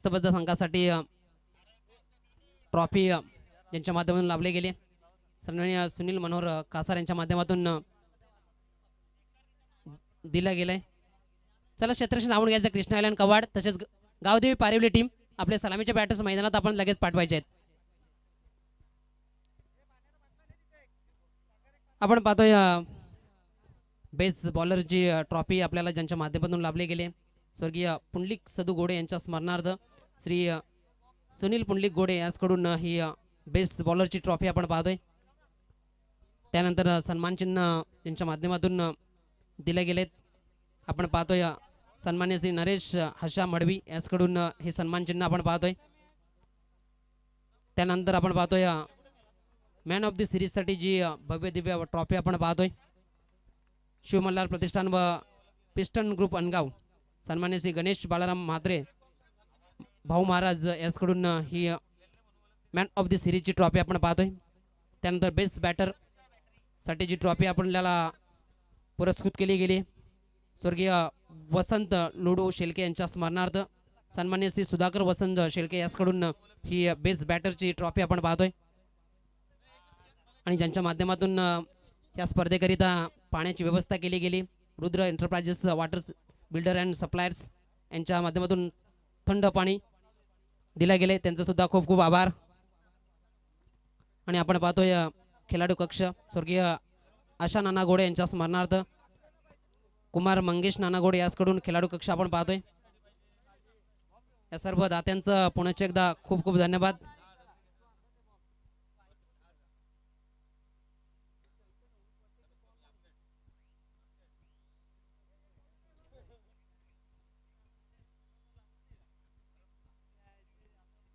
शिस्तबद्ध संघासाठी ट्रॉफी यांच्या माध्यमातून लाभले गेले. सन्माननीय सुनील मनोहर कासार यांच्या माध्यमातून दिला गेलाय. चला क्षेत्ररक्षण लावून घ्यायचं कृष्णा आयलंड कवाड तसेच गावदेवी पारिवली टीम आपले सलामीचे बॅटर्स मैदानात आपण लगेच पाठवायचे आहेत. आपण पाहतोय बेस्ट बॉलरची ट्रॉफी आपल्याला ज्यांच्या माध्यमातून लाभले गेले स्वर्गीय पुंडलिक सदू गोडे यांच्या स्मरणार्थ श्री सुनील पुंडलिक गोडे यांच्याकडून ही बेस्ट बॉलरची ट्रॉफी आपण पाहतोय. त्यानंतर सन्मान चिन्ह यांच्या माध्यमातून दिले गेलेत. आपण पाहतोय सन्मान्य श्री नरेश हर्षा मडवी यांच्याकडून हे सन्मान चिन्ह आपण पाहतोय. त्यानंतर आपण पाहतोय मॅन ऑफ द सिरीजसाठी जी भव्य दिव्य ट्रॉफी आपण पाहतोय शिवमल्हार प्रतिष्ठान व पिस्टन ग्रुप अनगाव सन्मान्य श्री गणेश बालाराम म्हात्रे भाऊ महाराज यांच्याकडून he man of the सिरीजची trophy आपण पाहतोय. त्यानंतर बेस्ट बॅटर साठी जी ट्रॉफी आपल्याला पुरस्कृत केली गेली स्वर्गीय वसंत लोडू शेलके यांच्या स्मरणार्थ सन्मान्य श्री सुधाकर वसंत शेलके यांच्याकडून ही बेस्ट बॅटरची ट्रॉफी आपण पाहतोय. आणि ज्यांच्या माध्यमातून या स्पर्धेकरिता पाण्याची व्यवस्था केली गेली Rudra enterprises water builder and suppliers यांच्या माध्यमातून थंड पाणी दिले गेले त्यांचं सुद्धा खूप खूप आभार. आणि आपण पाहतोय खेळाडू कक्ष स्वर्गीय आशा नानागोडे यांच्या स्मरणार्थ कुमार मंगेश नानागोडे यांच्याकडून खेळाडू कक्ष आपण पाहतोय. या सर्व दात्यांचं पुनश्च एकदा खूप खूप धन्यवाद.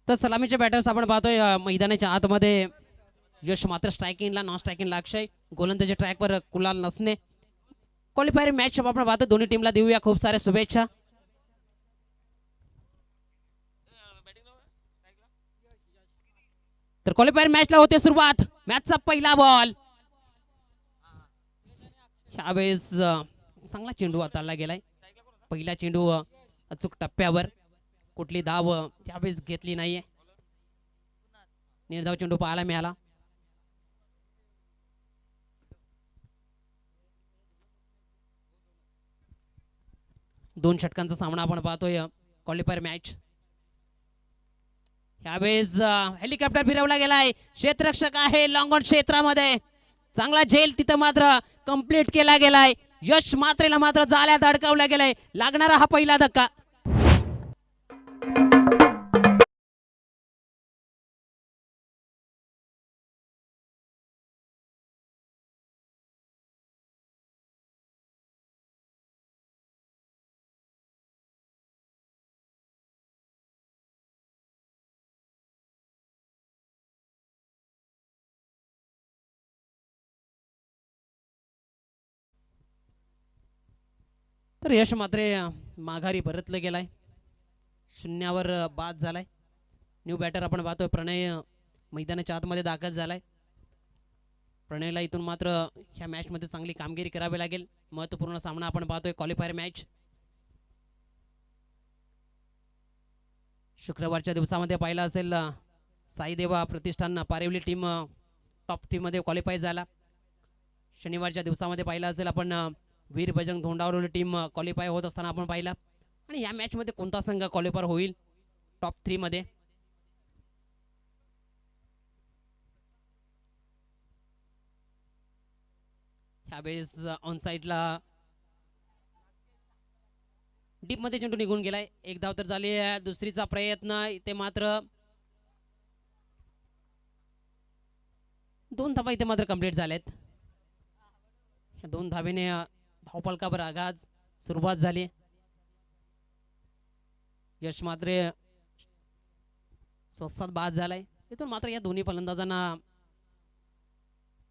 तर सलामीचे बॅटर्स आपण पाहतोय मैदानाच्या आतमध्ये यश मात्र स्ट्रायकिंगला नॉन स्ट्रायकिंगला अक्षय गोलंदाजी ट्रॅकवर कुलाल नसणे. क्वालिफायर मॅच आपण पाहतो दोन्ही टीमला देऊया खूप साऱ्या शुभेच्छा. तर क्वालिफायर मॅचला होते सुरुवात मॅचचा पहिला बॉल यावेळेस चांगला चेंडू हाताळला गेलाय. पहिला चेंडू अचूक टप्प्यावर कुठली धाव त्यावेळेस घेतली नाहीये. निर्धाव चेंडू पाहायला मिळाला. दोन षटकांचा सामना आपण पाहतोय क्वालिफायर मॅच. यावेळेस हेलिकॉप्टर फिरवला गेलाय क्षेत्ररक्षक आहे लॉंग ऑन क्षेत्रामध्ये चांगला झेल तिथं मात्र कंप्लीट केला गेलाय. यश मात्रेला मात्र जाळ्यात अडकवला गेलाय लागणारा हा पहिला धक्का. तर यश मात्रे माघारी परतलं गेलाय शून्यावर बाद झालाय. न्यू बॅटर आपण पाहतोय प्रणय मैदानाच्या आतमध्ये दाखल झालाय. प्रणयला इथून मात्र ह्या मॅच मध्ये चांगली कामगिरी करावी लागेल. महत्त्वपूर्ण सामना आपण पाहतोय क्वालिफायर मॅच. शुक्रवारच्या दिवसामध्ये पाहिला असेल साईदेवा प्रतिष्ठान पारिवली टीम टॉप 3 मध्ये क्वालिफाय झाला. शनिवारच्या दिवसामध्ये पाहिला असेल आपण वीर बजरंग धोंडावरली टीम क्वालिफाय होत असताना आपण पाहिला. आणि या मॅच मध्ये कोणता संघ क्वालिफाय होईल टॉप 3 मध्ये ह्यावेळेस ऑन साइडला डीप मध्ये चेंडू निघून गेलाय. एक धाव तर झाली आहे. दुसरीचा प्रयत्न इथे मात्र 2 धावा इथे मात्र कंप्लीट झालेत. 2 धावेने धावफलकावर आघात सुरुवात झाली. यश मात्रे स्वस्तात बाद झालाय. इथून मात्र या दोन्ही फलंदाजांना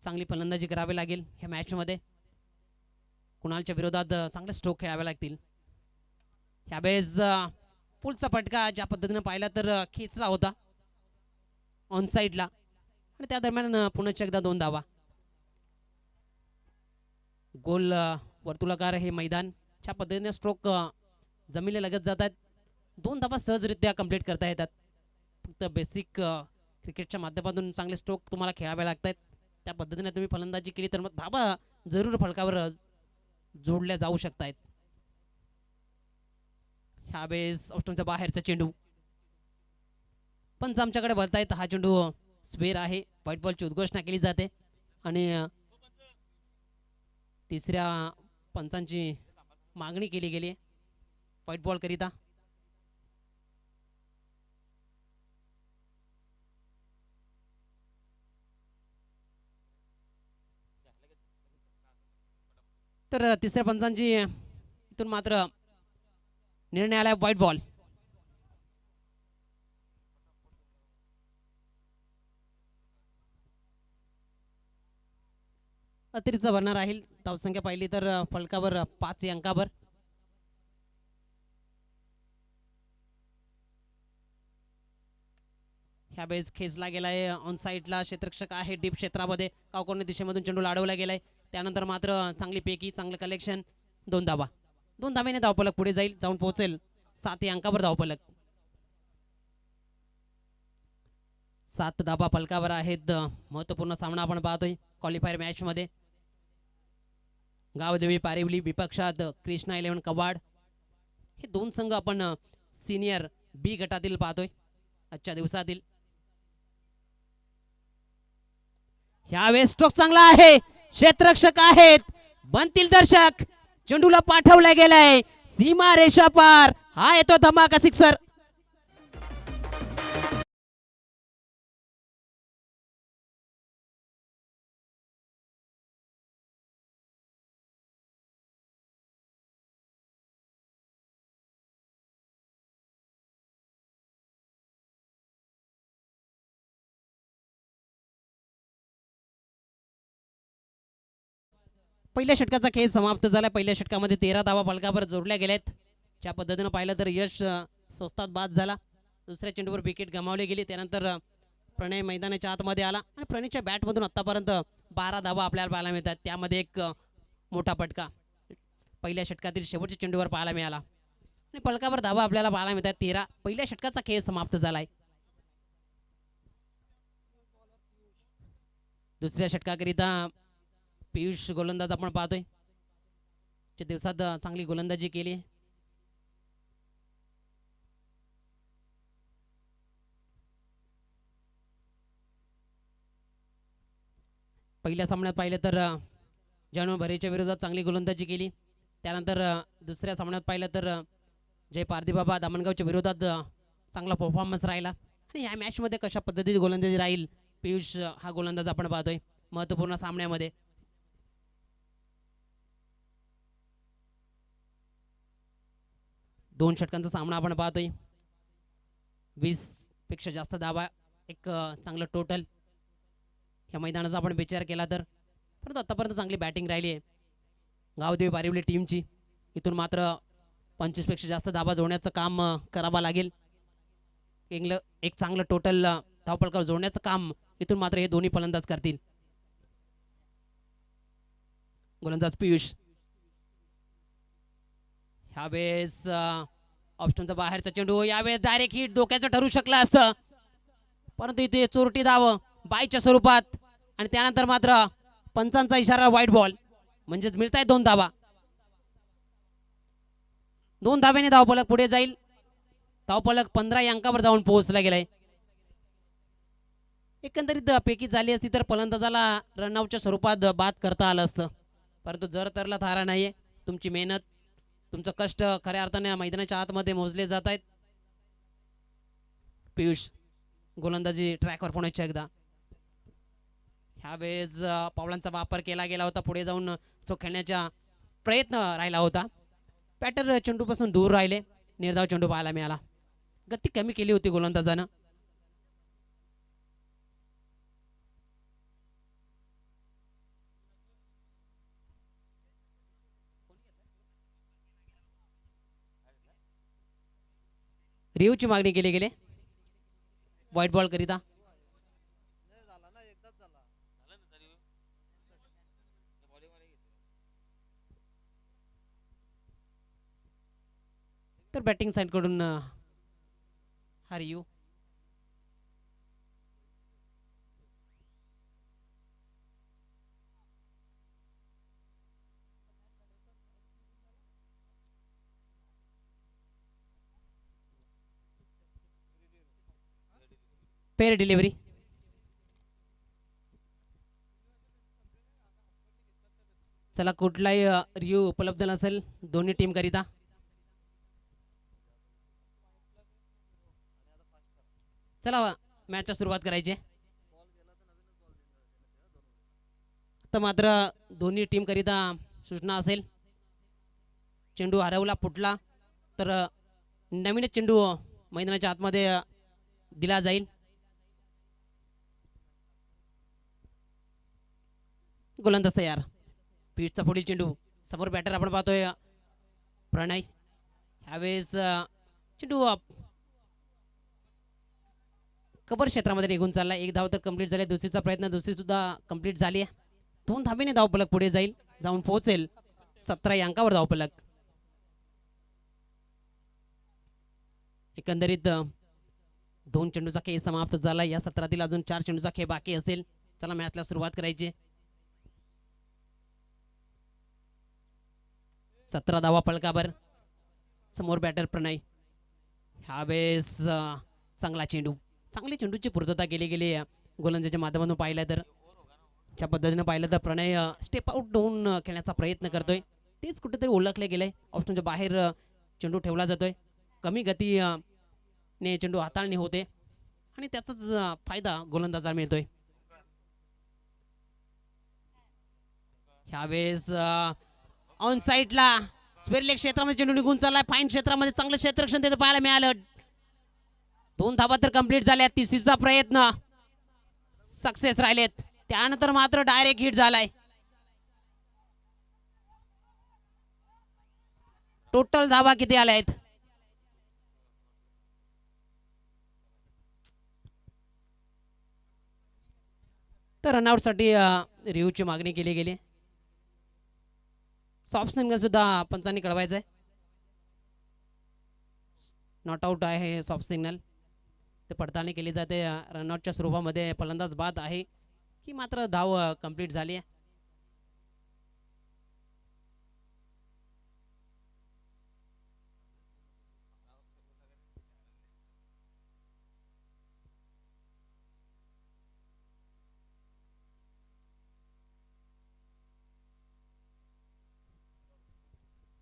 चांगली फलंदाजी करावी लागेल. ह्या मॅच मध्ये कुणालच्या विरोधात चांगले स्ट्रोक खेळावे लागतील. ह्यावेळेस फुलचा फटका ज्या पद्धतीने पाहिला तर खेचला होता ऑन साइडला आणि त्या दरम्यान पुन्हा एकदा 2 धावा. गोल वर्तुळाकार हे मैदान ज्या पद्धतीने स्ट्रोक जमिनीला लगत जातात 2 धाबा सहजरित्या कंप्लीट करता येतात. फक्त बेसिक क्रिकेटच्या माध्यमातून चांगले स्ट्रोक तुम्हाला खेळावे लागत आहेत. त्या पद्धतीने तुम्ही फलंदाजी केली तर मग धाबा जरूर फलकावर जोडल्या जाऊ शकतायत. ह्यावेळेस ऑप्शनच्या बाहेरचा चेंडू पंच आमच्याकडे बोलतायत. हा चेंडू स्वेर आहे. व्हाईट बॉलची उद्घोषणा केली जाते आणि तिसऱ्या पंचांची मागणी केली गेली आहे व्हाईट बॉल करिता. तर तिसऱ्या पंचांची इथून मात्र निर्णय आला व्हाईट बॉल. अतिरिक्त भरणार राहील. धावसंख्या पाहिली तर फलकावर 5 अंकावर. ह्या वेळेस खेचला गेलाय ऑन साईडला. क्षेत्ररक्षक आहे डीप क्षेत्रामध्ये. कावकोनी दिशेमधून चेंडू लाडवला गेलाय. त्यानंतर मात्र चांगली पैकी चांगलं कलेक्शन. 2 धाबा. 2 धाब्याने धावफलक पुढे जाईल, जाऊन पोहोचेल 7 अंकावर धावफलक. 7 धाबा फलकावर आहेत. महत्त्वपूर्ण सामना आपण पाहतोय क्वालिफायर मॅच मध्ये. गावदेवी पारिवली विपक्षात कृष्णा 11 कवाड. हे 2 संघ आपण सिनियर बी गटातील पाहतोय आजच्या दिवसातील. ह्यावेळेस स्ट्रोक चांगला आहे. क्षेत्ररक्षक आहेत. बनतील दर्शक. चेंडूला पाठवला गेलाय सीमा रेषा पार. हा येतो धमाका सिक्सर. पहिल्या षटकाचा खेळ समाप्त झाला. पहिल्या षटकामध्ये 13 धावा फलकावर जोडल्या गेल्यात. ज्या पद्धतीनं पाहिलं तर यश स्वस्तात बाद झाला. दुसऱ्या चेंडूवर विकेट गमावली गेली. त्यानंतर प्रणय मैदानाच्या आतमध्ये आला आणि प्रणयच्या बॅटमधून आतापर्यंत 12 धावा आपल्याला पाहायला मिळतात. त्यामध्ये एक मोठा फटका पहिल्या षटकातील शेवटच्या चेंडूवर पाहायला मिळाला आणि फलकावर धावा आपल्याला पाहायला मिळतात 13. पहिल्या षटकाचा खेळ समाप्त झालाय. दुसऱ्या षटकाकरिता पियुष गोलंदाज आपण पाहतोय. च्या दिवसात चांगली गोलंदाजी केली. पहिल्या सामन्यात पाहिलं तर जानू भरेच्या विरोधात चांगली गोलंदाजी केली. त्यानंतर दुसऱ्या सामन्यात पाहिलं तर जय पारदीबाबा दामणगावच्या विरोधात चांगला परफॉर्मन्स राहिला. आणि या मॅचमध्ये कशा पद्धतीची गोलंदाजी राहील पियुष हा गोलंदाज आपण पाहतोय महत्त्वपूर्ण सामन्यामध्ये. 2 षटकांचा सामना आपण पाहतोय. 20 पेक्षा जास्त धावा एक चांगलं टोटल या मैदानाचा आपण विचार केला तर. परंतु आतापर्यंत चांगली बॅटिंग राहिली आहे गावदेवी पारिवली टीमची. इथून मात्र 25 पेक्षा जास्त धावा जोडण्याचं काम करावं लागेल. एक चांगलं टोटल धावफलकावर जोडण्याचं काम इथून मात्र हे दोन्ही फलंदाज करतील. गोलंदाज पियुष. ह्यावेळेस ऑप्शनचा बाहेरचा चेंडू. यावेळेस डायरेक्ट हिट धोक्याचं ठरू शकलं असतं परंतु इथे चोरटी धाव बायच्या स्वरूपात आणि त्यानंतर मात्र पंचांचा इशारा व्हाईट बॉल म्हणजेच मिळताय 2 धावा. 2 धाव्याने धावफलक पुढे जाईल. धावफलक 15 अंकावर जाऊन पोहोचला गेलाय. एकंदरीत पैकी झाली असती तर फलंदाजाला रनआउटच्या स्वरूपात बाद करता आलं असतं परंतु जर तरला थारा नाहीये. तुमची मेहनत तुमचं कष्ट खऱ्या अर्थाने मैदानाच्या आतमध्ये मोजले जात आहेत. पियुष गोलंदाजी ट्रॅकवर पुण्याच्या एकदा. ह्यावेळेस पावलांचा वापर केला गेला होता. पुढे जाऊन तो खेळण्याचा प्रयत्न राहिला होता. बॅटर चेंडूपासून दूर राहिले. निर्धाव चेंडू पाहायला मिळाला. गती कमी केली होती गोलंदाजानं. रिव्हची मागणी केली गेली व्हाईट बॉल करिता. तर बॅटिंग साईड कडून आर यू पेर डिलिव्हरी चला कुठलाही रिव्ह्यू उपलब्ध नसेल दोन्ही टीम करिता चला मॅचला सुरुवात करायची आहे. तर मात्र दोन्ही टीम करिता सूचना असेल चेंडू हरवला फुटला तर नवीनच चेंडू मैदानाच्या आतमध्ये दिला जाईल. गोलंदाज तयार पिचचा पुढील चेंडू समोर बॅटर आपण पाहतोय प्रणय ह्यावेळेस चेंडू कबर क्षेत्रामध्ये निघून चालला. एक धाव तर कंप्लीट झाली दुसरीचा प्रयत्न दुसरी सुद्धा कंप्लीट झाली आहे. 2 धावेने धावफलक पुढे जाईल जाऊन पोहोचेल 17 या अंकावर धावफलक. एकंदरीत 2 चेंडूचा खेळ समाप्त झाला. या सत्रातील अजून 4 चेंडूचा खेळ बाकी असेल. चला मॅचला सुरुवात करायची. 17 धावा फलकावर समोर बॅटर प्रणय ह्यावेळेस चांगला चेंडू चांगली चेंडूची पूर्तता केली गेली गोलंदाजाच्या माध्यमातून पाहिलं तर ज्या पद्धतीनं पाहिलं तर प्रणय स्टेप आउट होऊन खेळण्याचा प्रयत्न करतोय तेच कुठेतरी ओळखले गेलंय. ऑप्शनच्या बाहेर चेंडू ठेवला जातोय. कमी गती ने चेंडू हाताळणी होते आणि त्याचाच फायदा गोलंदाजाला मिळतोय. ह्यावेळेस ऑन साईडला स्क्वेअर क्षेत्रामध्ये चेंडू निघून चाललाय. फाईन क्षेत्रामध्ये चांगलं क्षेत्ररक्षण तिथे पाहायला मिळालं. 2 धावा तर कंप्लीट झाल्या. तिसरीचा प्रयत्न सक्सेस राहिलेत. त्यानंतर मात्र डायरेक्ट हिट झालाय. टोटल धावा किती आल्या आहेत तर रनआउट साठी रिव्ह्यूची मागणी केली गेली. सॉफ्ट सिग्नल सुद्धा पंचांनी कळवायचं आहे. नॉट आउट आहे सॉफ्ट सिग्नल ते पडताळणी केली जाते. रनआउटच्या स्वरूपामध्ये फलंदाज बाद आहे की मात्र धाव कंप्लीट झाली आहे.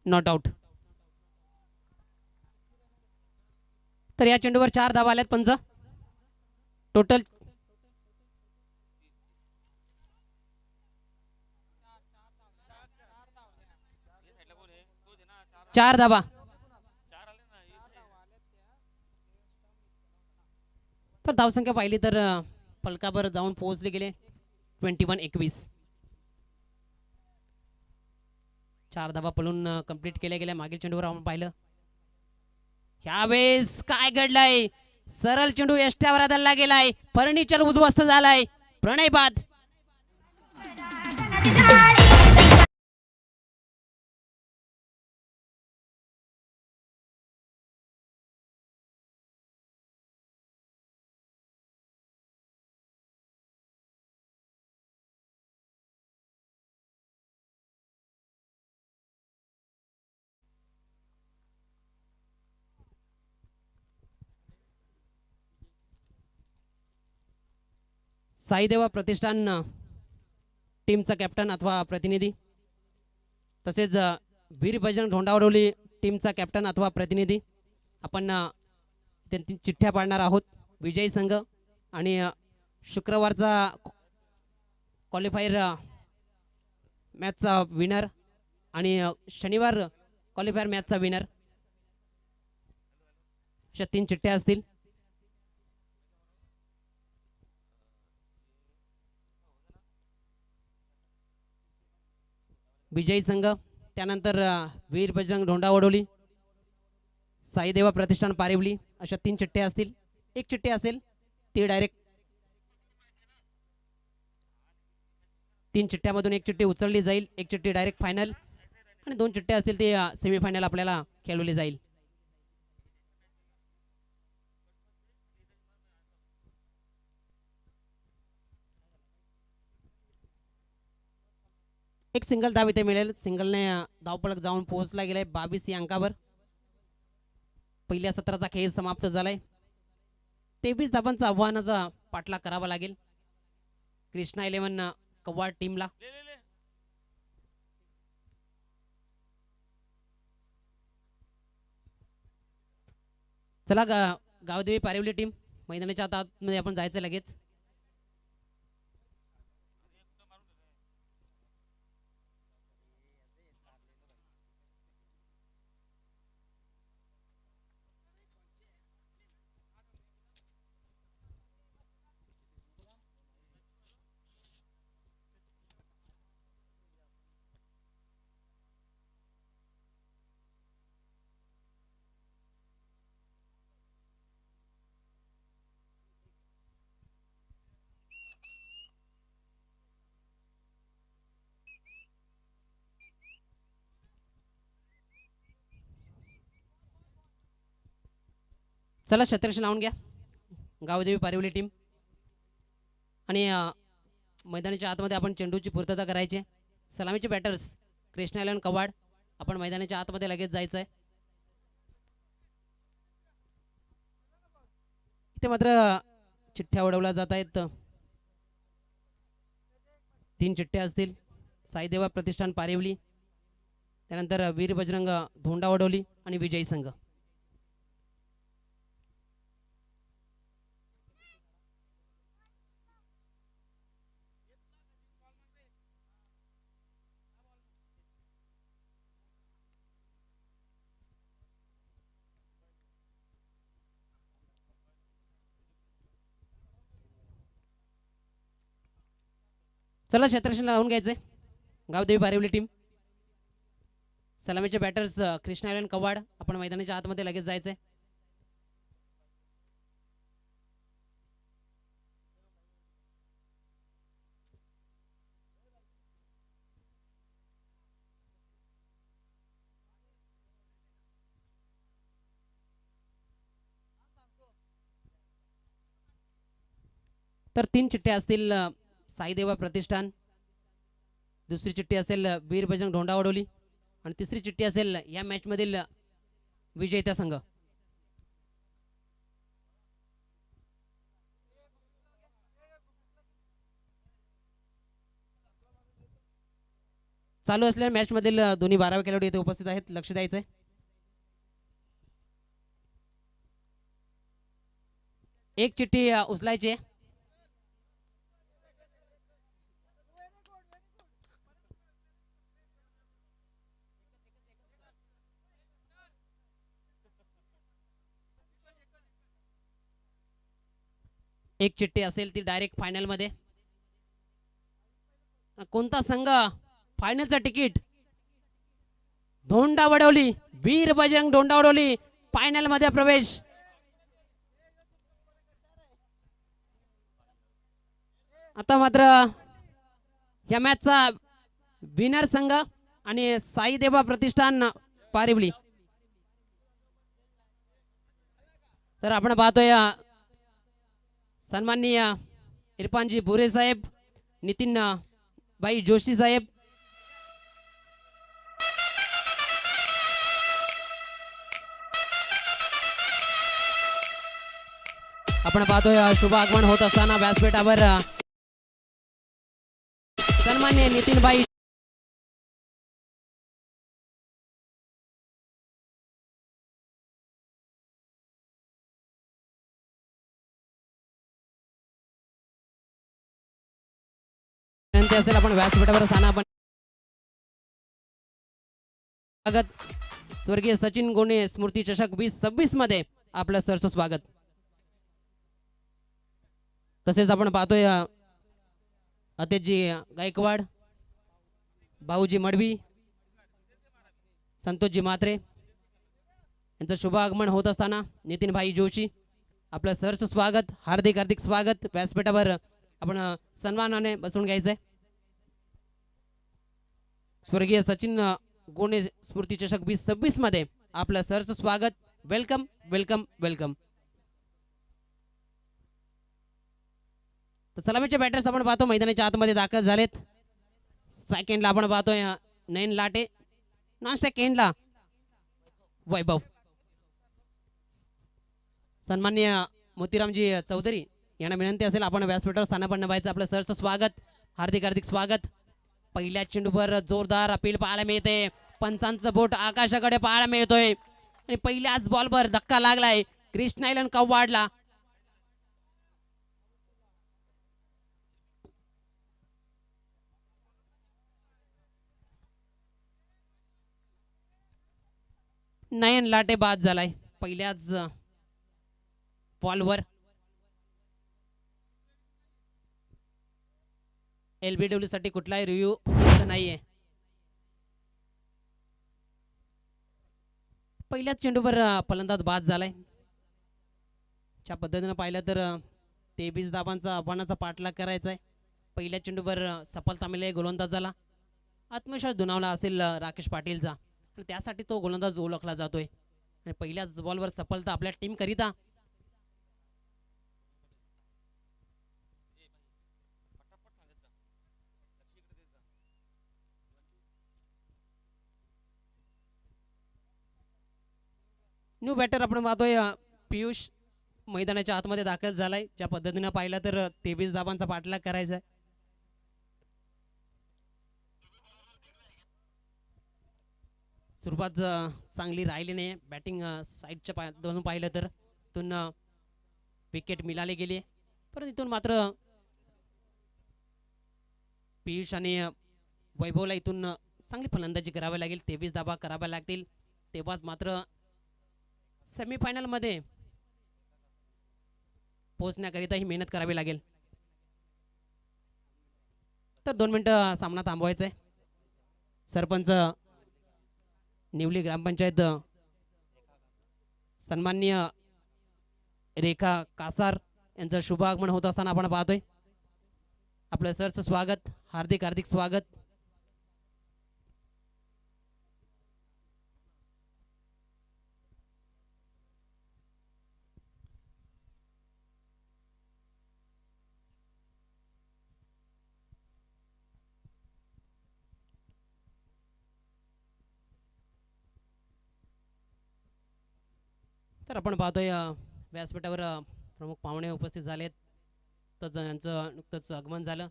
Not out. तर या चेंडूवर 4 धावा आल्यात. पंच टोटल 4 धावा. तर धावसंख्या पाहिली तर फलकावर जाऊन पोहोचले गेले 21-21. 4 धावा पळून कंप्लीट केल्या गेल्या. मागील चेंडूवर आपण पाहिलं ह्यावेळेस काय घडलंय सरळ चेंडू यष्ट्यावर आदळला गेलाय. फर्निचर उद्ध्वस्त झालाय. प्रणय बाद. साईदेवा प्रतिष्ठान टीमचा कॅप्टन अथवा प्रतिनिधी तसेच वीर बजरंग धोंडावडोली टीमचा कॅप्टन अथवा प्रतिनिधी आपण त्यांनी चिठ्ठ्या पाडणार आहोत. विजयी संघ आणि शुक्रवारचा क्वालिफायर मॅचचा विनर आणि शनिवार क्वालिफायर मॅचचा विनर अशा 3 चिठ्ठ्या असतील. विजयी संघ त्यानंतर वीर बजरंग धोंडावडोली साईदेवा प्रतिष्ठान पारिवली अशा 3 चिठ्ठ्या असतील. एक चिठ्ठी असेल ती डायरेक्ट 3 चिठ्ठ्यामधून एक चिठ्ठी उचलली जाईल. एक चिठ्ठी डायरेक्ट फायनल आणि 2 चिठ्ठ्या असतील ते सेमीफायनल आपल्याला खेळवली जाईल. एक सिंगल धाव इथे मिळेल. सिंगलने धावपळक जाऊन पोहोचला गेलाय 22 या अंकावर. पहिल्या सत्राचा खेळ समाप्त झालाय. 23 धावांचा आव्हानाचा पाठलाग करावा लागेल कृष्णा 11 कव्वाड टीमला. चला गावदेवी पारिवली टीम मैदानाच्या आतमध्ये आपण जायचं लगेच. चला क्षेत्ररक्षण लावून घ्या गावदेवी पारिवली टीम. आणि मैदानाच्या आतमध्ये आपण चेंडूची पूर्तता करायची. सलामीचे बॅटर्स कृष्णा 11 कव्वाड. आपण मैदानाच्या आतमध्ये लगेच जायचं आहे. इथे मात्र चिठ्ठ्या उडवल्या जात आहेत. 3 चिठ्ठ्या असतील. साईदेवा प्रतिष्ठान पारिवली, त्यानंतर वीर बजरंग धोंडा वडोली आणि विजयी संघ. चला क्षेत्ररक्षण लावून घ्यायचंय गावदेवी पारिवली टीम. सलामीचे बॅटर्स कृष्णा 11 कव्वाड. आपण मैदानाच्या आतमध्ये लगेच जायचंय. तर 3 चिठ्ठ्या असतील. साईदेवा प्रतिष्ठान, दुसरी चिठ्ठी असेल वीर बजरंग धोंडा वडोली आणि तिसरी चिठ्ठी असेल या मॅच मधील विजेता संघ. चालू असलेल्या मॅच मधील दोन्ही 12वे खेळाडू इथे उपस्थित आहेत. लक्ष द्यायचंय. एक चिठ्ठी उचलायची आहे. एक चिठ्ठी असेल ती डायरेक्ट फायनल मध्ये. कोणता संघ फायनलचं तिकीट? धोंडा वडोली, वीर बजरंग धोंडा वडोली फायनल मध्ये प्रवेश. आता मात्र या मॅचचा विनर संघ आणि साईदेवा प्रतिष्ठान पारिवली. तर आपण पाहतोय सन्माननीय इरफानजी बुरे साहेब, नितीन भाई जोशी साहेब, आपण पाहतोय शुभ आगमन होत असताना व्यासपीठावर सन्माननीय नितीन भाई असेल. आपण व्यासपीठावर असताना आपण स्वागत स्वर्गीय सचिन गोणे स्मृती चषक 2026 मध्ये आपलं सरस स्वागत. तसेच आपण पाहतोय अतेजी गायकवाड, भाऊजी मडवी, संतोषजी म्हात्रे यांचं शुभ आगमन होत असताना नितीन भाई जोशी आपलं सरस स्वागत, हार्दिक हार्दिक स्वागत. व्यासपीठावर आपण सन्मानाने बसून घ्यायचंय. स्वर्गीय सचिन गोणे स्मृती चषक 2026 मध्ये आपलं सरस स्वागत. Welcome welcome welcome. तर सलामीचे बॅटर्स आपण पाहतो मैदानाच्या आतमध्ये दाखल झालेत. स्ट्राईक एंडला आपण पाहतोय नयन लाटे, नॉन स्ट्राईक एंडला वैभव. सन्मान्य मोतीरामजी चौधरी यांना विनंती असेल आपण व्यासपीठावर स्थानापन्न व्हायचं. आपलं सरचं स्वागत, हार्दिक हार्दिक स्वागत. पहिल्या चेंडूवर जोरदार अपील पाहायला मिळते, पंचांचं बोट आकाशाकडे पाहायला मिळतोय आणि पहिल्याच बॉलवर धक्का लागलाय कृष्णा इलन कव्वाडला. नयन लाटे बाद झालाय पहिल्याच बॉलवर. LBW साठी कुठलाही रिव्ह्यू नाहीये. पहिल्याच चेंडूवर फलंदाज बाद झालाय. च्या पद्धतीनं पाहिलं तर 23 धावांचा आव्हानाचा पाठलाग करायचा आहे. पहिल्या चेंडूवर सफलता मिळाली गोलंदाजाला. आत्मविश्वास दुणावला असेल राकेश पाटीलचा आणि त्यासाठी तो गोलंदाज ओळखला जातोय आणि पहिल्याच बॉलवर सफलता आपल्या टीम करिता. न्यू बॅटर आपण पाहतोय पियुष मैदानाच्या आतमध्ये दाखल झालाय. ज्या पद्धतीनं पाहिलं तर 23 धावांचा पाठलाग करायचा आहे. सुरुवात चांगली राहिली नाही. बॅटिंग साईडच्या पायातून पाहिलं तर इथून विकेट मिळाली गेली, परंतु इथून मात्र पियुष आणि वैभवला इथून चांगली फलंदाजी करावी लागेल. 23 धावा कराव्या लागतील, तेव्हाच मात्र सेमीफायनलमध्ये पोहोचण्याकरिता ही मेहनत करावी लागेल. तर 2 मिनिटं सामना थांबवायचा आहे. सरपंच निवली ग्रामपंचायत सन्माननीय रेखा कासार यांचं शुभ आगमन होत असताना आपण पाहतोय. आपलं सरचं स्वागत, हार्दिक हार्दिक स्वागत. तर आपण पाहतोय व्यासपीठावर प्रमुख पाहुणे उपस्थित झालेत. तर यांचं नुकतंच आगमन झालं.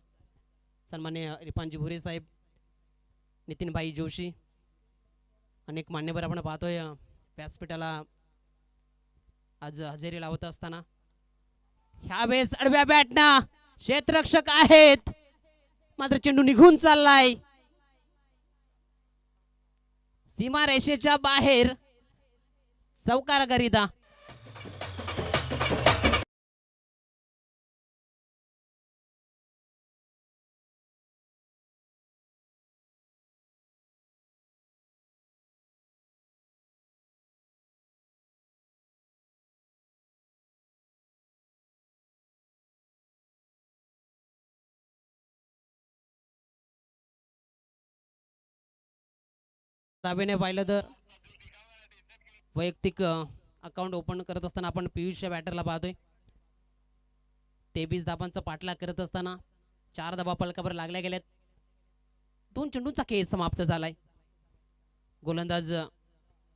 सन्मान्य रिपानजी भुरे साहेब, नितीनबाई जोशी, अनेक मान्यवर आपण पाहतोय व्यासपीठाला आज हजेरी लावत असताना. ह्यावेळेस आडव्या बॅटना क्षेत्ररक्षक आहेत, मात्र चेंडू निघून चाललाय सीमा रेषेच्या बाहेर. चौकाराकरिता दाबेने पाहिलं तर वैयक्तिक अकाउंट ओपन करत असताना आपण पियुष या बॅटरला पाहतोय. 23 धावांचा पाठलाग करत असताना 4 धावा पलकावर लागल्या गेल्यात. 2 चेंडूंचा खेळ समाप्त झालाय. गोलंदाज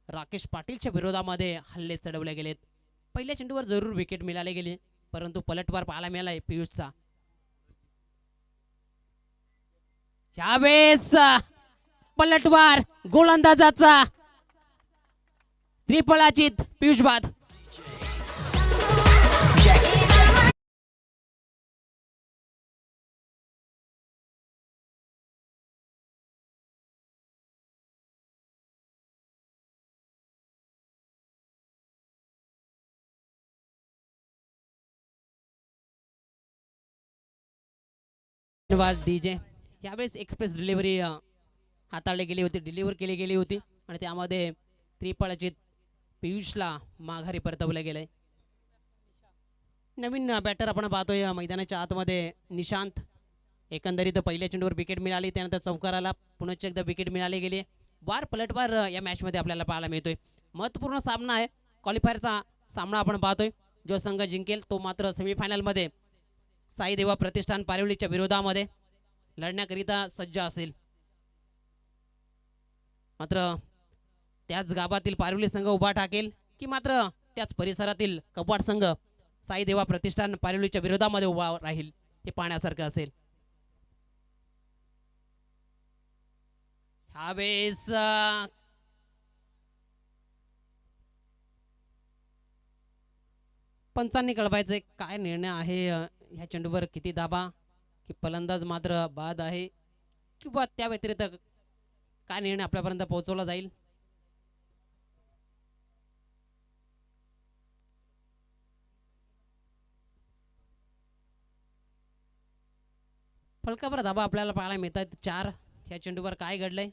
राकेश पाटीलच्या विरोधामध्ये हल्ले चढवले गेलेत. पहिल्या चेंडूवर जरूर विकेट मिळाले गेले, परंतु पलटवार पाहायला मिळालाय पियुषचा. यावेळेस पलटवार गोलंदाजाचा त्रिफळाचीत पियुष बाद. धन्यवाद डीजे. यावेळेस एक्सप्रेस डिलिव्हरी हाताळली गेली होती, डिलिव्हर केली गेली होती आणि त्यामध्ये त्रिफळाचीत पियुषला माघारी परतवलं गेलंय. नवीन बॅटर आपण पाहतोय मैदानाच्या आतमध्ये निशांत. एकंदरीत पहिल्या चेंडूवर विकेट मिळाली, त्यानंतर चौकाराला पुन्हा एकदा विकेट मिळाली गेली. वार पलटवार या मॅचमध्ये आपल्याला पाहायला मिळतोय. महत्त्वपूर्ण सामना आहे, क्वालिफायरचा सामना आपण पाहतोय. जो संघ जिंकेल तो मात्र सेमीफायनलमध्ये साई देवा प्रतिष्ठान पारिवलीच्या विरोधामध्ये लढण्याकरिता सज्ज असेल. मात्र त्याच गावातील पारिवली संघ उभा टाकेल की मात्र त्याच परिसरातील कवाड संघ साई देवा प्रतिष्ठान पारिवलीच्या विरोधामध्ये उभा राहील हे पाहण्यासारखं असेल. ह्यावेळेस पंचांनी कळवायचे काय निर्णय आहे. ह्या चेंडूवर किती दाबा की फलंदाज मात्र बाद आहे किंवा त्या व्यतिरिक्त काय निर्णय आपल्यापर्यंत पोहोचवला जाईल. फलकावर धाबा आपल्याला पाहायला मिळतात 4. ह्या चेंडूवर काय घडलंय.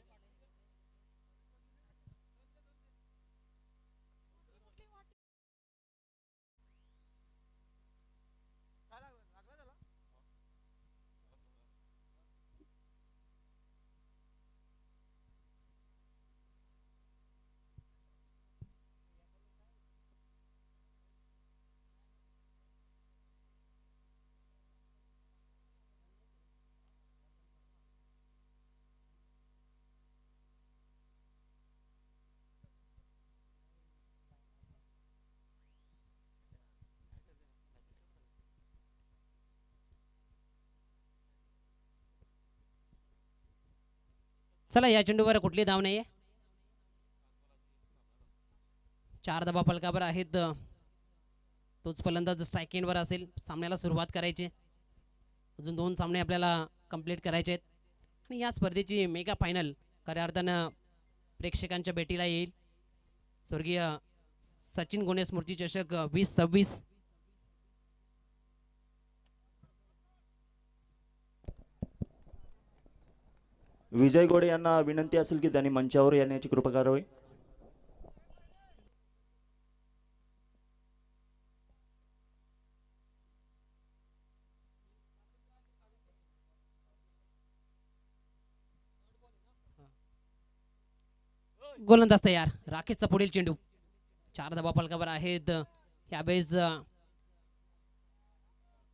चला या चेंडूवर कुठली धाव नाहीये. 4 धाबा फलकावर आहेत. तोच फलंदाज स्ट्राईक एंडवर असेल. सामन्याला सुरुवात करायची. अजून 2 सामने आपल्याला कंप्लीट करायचे आहेत आणि या स्पर्धेची मेगा फायनल खऱ्या अर्थानं प्रेक्षकांच्या भेटीला येईल. स्वर्गीय सचिन गोणे स्मृती चषक 2026. विजय गोडे यांना विनंती असेल की त्यांनी मंचावर येण्याची कृपा करावी. गोलंदाज तयार. राकेशचा पुढील चेंडू. 4 धाबा फलकावर आहेत. यावेळेस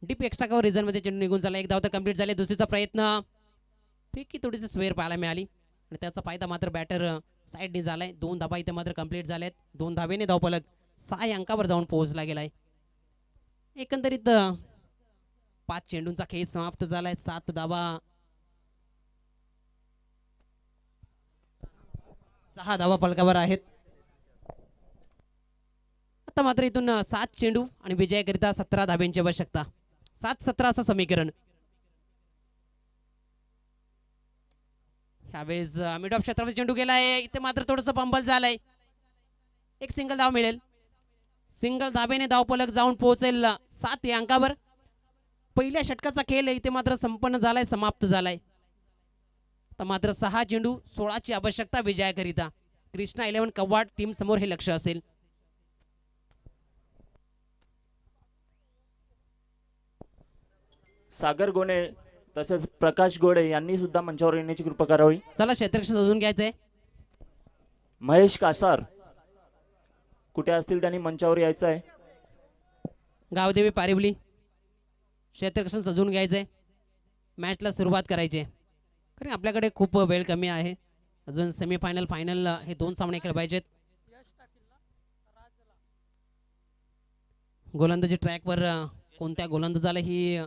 डीप एक्स्ट्रा कव्हर रिझन मध्ये चेंडू निघून झाला. 1 धाव तर कंप्लीट झाले. दुसरीचा प्रयत्न फेकी थोडीशी स्वेअर पाहायला मिळाली आणि त्याचा फायदा मात्र बॅटर साईडने झालाय. 2 धाबा इथे मात्र कंप्लीट झालेत. 2 धावेने धावफलक 6 अंकावर जाऊन पोहोचला गेलाय. एकंदरीत 5 चेंडूंचा खेळ समाप्त झालाय. 7 धाबा 6 धावा फलकावर आहेत. आता मात्र इथून 7 चेंडू आणि विजयाकरिता 17 धाब्यांची आवश्यकता. 7-17 असं समीकरण. ह्यावेळेस मिड ऑफ क्षेत्रावर चेंडू गेलाय. इथे मात्र थोडंसं पंबल झालंय. एक सिंगल धाव मिळेल. सिंगल धाब्याने धावफलक जाऊन पोहोचेल 7 या अंकावर. पहिल्या षटकाचा खेळ इथे मात्र संपन्न झालाय, समाप्त झालाय. तर मात्र 6 चेंडू 16 ची आवश्यकता विजयाकरिता. कृष्णा 11 कव्वाड टीम समोर हे लक्ष असेल. सागर गोणे तसेच प्रकाश गोडे यांनी सुद्धा मंचावर येण्याची कृपा करावी. चला क्षेत्ररक्षण सजून घ्यायचंय. महेश कासार कुठे असतील त्यांनी मंचावर यायचं आहे. गावदेवी पारिवली क्षेत्ररक्षण सजून घ्यायचंय. मॅचला सुरुवात करायची. कारण आपल्याकडे खूप वेळ कमी आहे. अजून सेमीफायनल फायनल हे 2 सामने खेळवायचेत. गोलंदाजी ट्रॅकवर कोणत्या गोलंदाजाला ही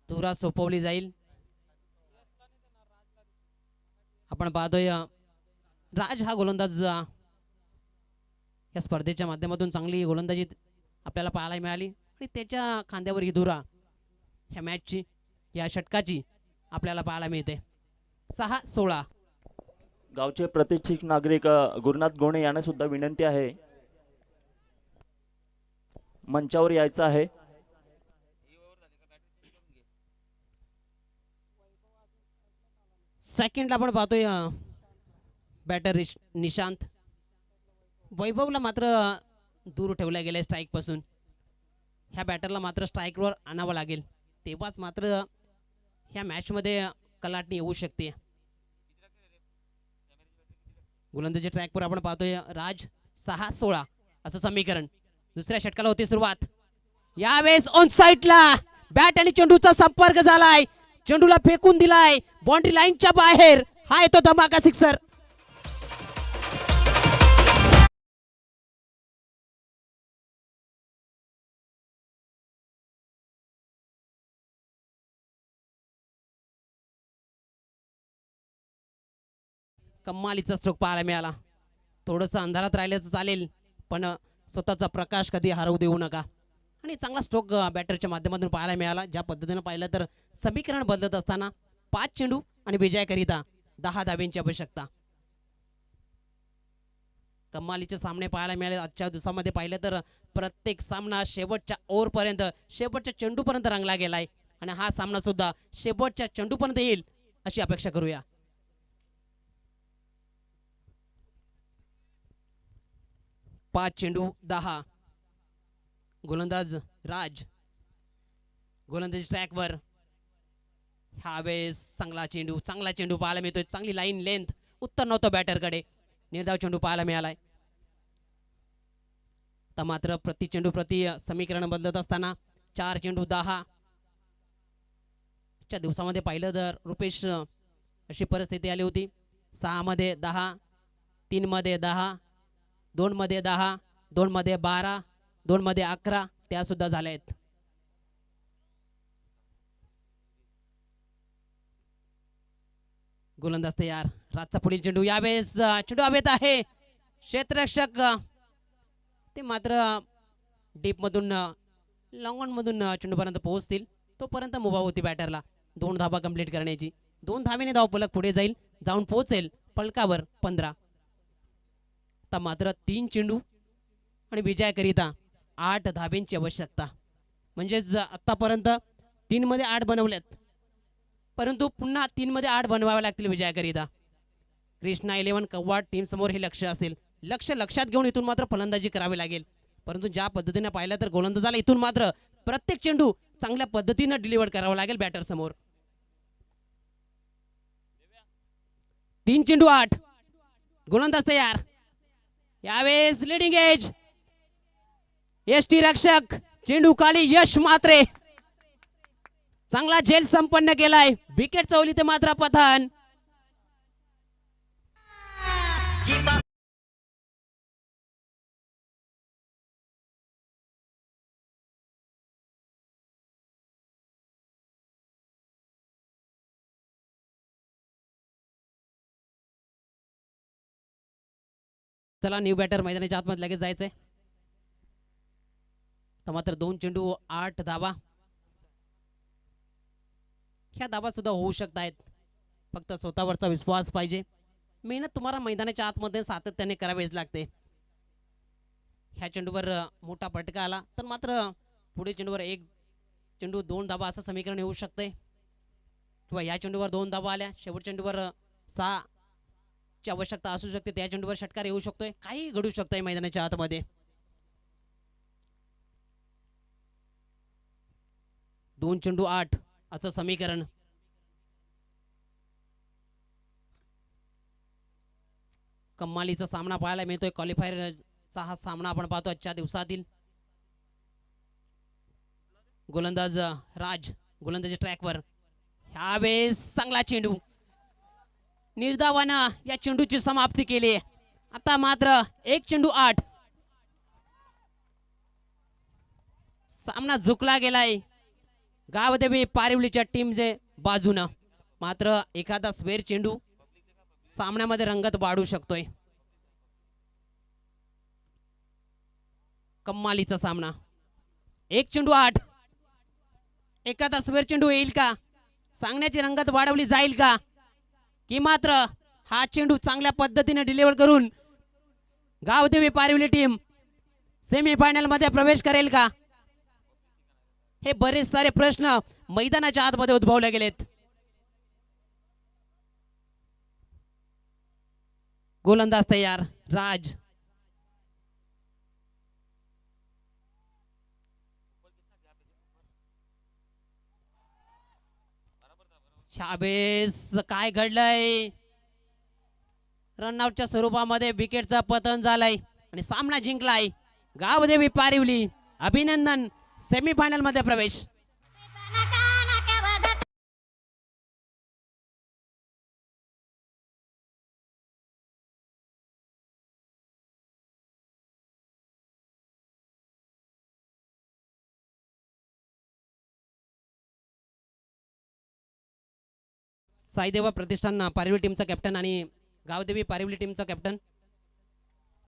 धुरा सोपवली जाईल. आपण पाहतोय राज हा गोलंदाज या स्पर्धेच्या माध्यमातून चांगली गोलंदाजी आपल्याला पाहायला मिळाली आणि त्याच्या खांद्यावर ही धुरा ह्या मॅचची या षटकाची आपल्याला पाहायला मिळते. 6-16. गावचे प्रतिष्ठित नागरिक गुरुनाथ गोणे यांना सुद्धा विनंती आहे मंचावर यायचं आहे. सेकंडला आपण पाहतोय बॅटर निशांत. वैभवला मात्र दूर ठेवला गेलाय स्ट्राईक पासून. ह्या बॅटरला मात्र स्ट्राईकवर आणावं लागेल, तेव्हाच मात्र ह्या मॅच मध्ये कलाटणी येऊ शकते. गोलंदाजी ट्रॅकवर आपण पाहतोय राज. 6-16 असं समीकरण. दुसऱ्या षटकाला होती सुरुवात. यावेळेस ऑन साइडला बॅट आणि चेंडूचा संपर्क झालाय. चेंडूला फेकून दिलाय बाउंड्री लाईनच्या बाहेर. हा येतो धमाका सिक्सर. कमालीचा स्ट्रोक पाहायला मिळाला. थोडंसं अंधारात राहिल्याचं चालेल, पण स्वतःचा प्रकाश कधी हरवू देऊ नका. आणि चांगला स्ट्रोक बॅटरच्या माध्यमातून पाहायला मिळाला. ज्या पद्धतीनं पाहिलं तर समीकरण बदलत असताना 5 चेंडू आणि विजयाकरिता 10 धाब्यांची आवश्यकता. कमालीचे सामने पाहायला मिळाले आजच्या दिवसामध्ये. पाहिलं तर प्रत्येक सामना शेवटच्या ओव्हरपर्यंत, शेवटच्या चेंडूपर्यंत रंगला गेलाय आणि हा सामना सुद्धा शेवटच्या चेंडूपर्यंत येईल अशी अपेक्षा करूया. पाच चेंडू 10. गोलंदाज राज गोलंदाजी ट्रॅकवर. ह्यावेळेस चांगला चेंडू पाहायला मिळतोय. चांगली लाईन लेंथ, उत्तर नव्हतं बॅटरकडे. निर्धाव चेंडू पाहायला मिळालाय. तर मात्र प्रति चेंडू प्रति समीकरण बदलत असताना 4 चेंडू 10. च्या दिवसामध्ये पाहिलं तर रुपेश अशी परिस्थिती आली होती. 6 मध्ये 10, 3 मध्ये 10, 2 मध्ये 10, 2 मध्ये 12, 2 मध्ये 11 त्या सुद्धा झाल्या आहेत. गोलंदाज तयार. राजचा पुढील चेंडू. यावेळेस चेंडू हवेत आहे. क्षेत्ररक्षक ते मात्र डीप मधून लॉंग ऑन मधून चेंडूपर्यंत पोहोचतील. तोपर्यंत मुभा होती बॅटरला 2 धाबा कंप्लीट करण्याची. 2 धावेने धाव फलक पुढे जाऊन पोहोचेल फलकावर 15. तर मात्र 3 चेंडू आणि विजयाकरिता 8 धाब्यांची आवश्यकता. म्हणजेच आतापर्यंत 3 मध्ये 8 बनवल्यात, परंतु पुन्हा 3 मध्ये 8 बनवावे लागतील विजयाकरिता. कृष्णा 11 कव्वाड टीम समोर हे लक्ष असेल. लक्षात घेऊन इथून मात्र फलंदाजी करावी लागेल. परंतु ज्या पद्धतीने पाहिलं तर गोलंदाजाला इथून मात्र प्रत्येक चेंडू चांगल्या पद्धतीने डिलिव्हर करावा लागेल बॅटर समोर. 3 चेंडू 8. गोलंदाज तयार. यावेळेस लिडिंग एज. यष्टी रक्षक चेंडू खाली. यश मात्रे चांगला झेल संपन्न केलाय. विकेट चवली ते मात्र पठाण. चला न्यू बॅटर मैदानाच्या आतमध्ये लगेच जायचंय. तर मात्र 2 चेंडू 8 धावा. ह्या धावा सुद्धा होऊ शकतायत. फक्त स्वतःवरचा विश्वास पाहिजे. मेहनत तुम्हाला मैदानाच्या आतमध्ये सातत्याने करावीच लागते. ह्या चेंडूवर मोठा फटका आला तर मात्र पुढे चेंडूवर 1 चेंडू 2 धावा असं समीकरण येऊ शकते. किंवा या चेंडूवर 2 धावा आल्या, शेवट चेंडूवर 6 ची आवश्यकता असू शकते. त्या चेंडूवर षटकार येऊ शकतोय. काही घडू शकतंय मैदानाच्या आतमध्ये. 2 चेंडू 8 असं समीकरण. कमालीचा सामना पाहायला मिळतोय. क्वालिफायरचा हा सामना आपण पाहतो आजच्या दिवसातील. गोलंदाज राज गोलंदाजी ट्रॅकवर. ह्यावेळेस चांगला चेंडू. निर्धावानं या चेंडूची समाप्ती केली. आता मात्र 1 चेंडू 8. सामना झुकला गेलाय गावदेवी पारिवलीच्या टीमचे बाजूनं. मात्र एखादा स्वेर चेंडू सामन्यामध्ये रंगत वाढू शकतोय. कमालीचा सामना. 1 चेंडू 8. एखादा स्वेर चेंडू येईल का? सांगण्याची रंगत वाढवली जाईल का? की मात्र हा चेंडू चांगल्या पद्धतीने डिलिव्हर करून गावदेवी पारिवली टीम सेमीफायनल मध्ये प्रवेश करेल का? हे बरेच सारे प्रश्न मैदानाच्या आतमध्ये उद्भवले गेलेत. गोलंदाज तयार. राज. शाबेस काय घडलंय? रनआउटच्या स्वरूपामध्ये विकेटचा पतन झालाय आणि सामना जिंकलाय गावदेवी पारिवली. अभिनंदन. सेमीफायनल मध्ये प्रवेश. साईदेवा प्रतिष्ठान पारिवली टीमचा कॅप्टन आणि गावदेवी पारिवली टीमचा कॅप्टन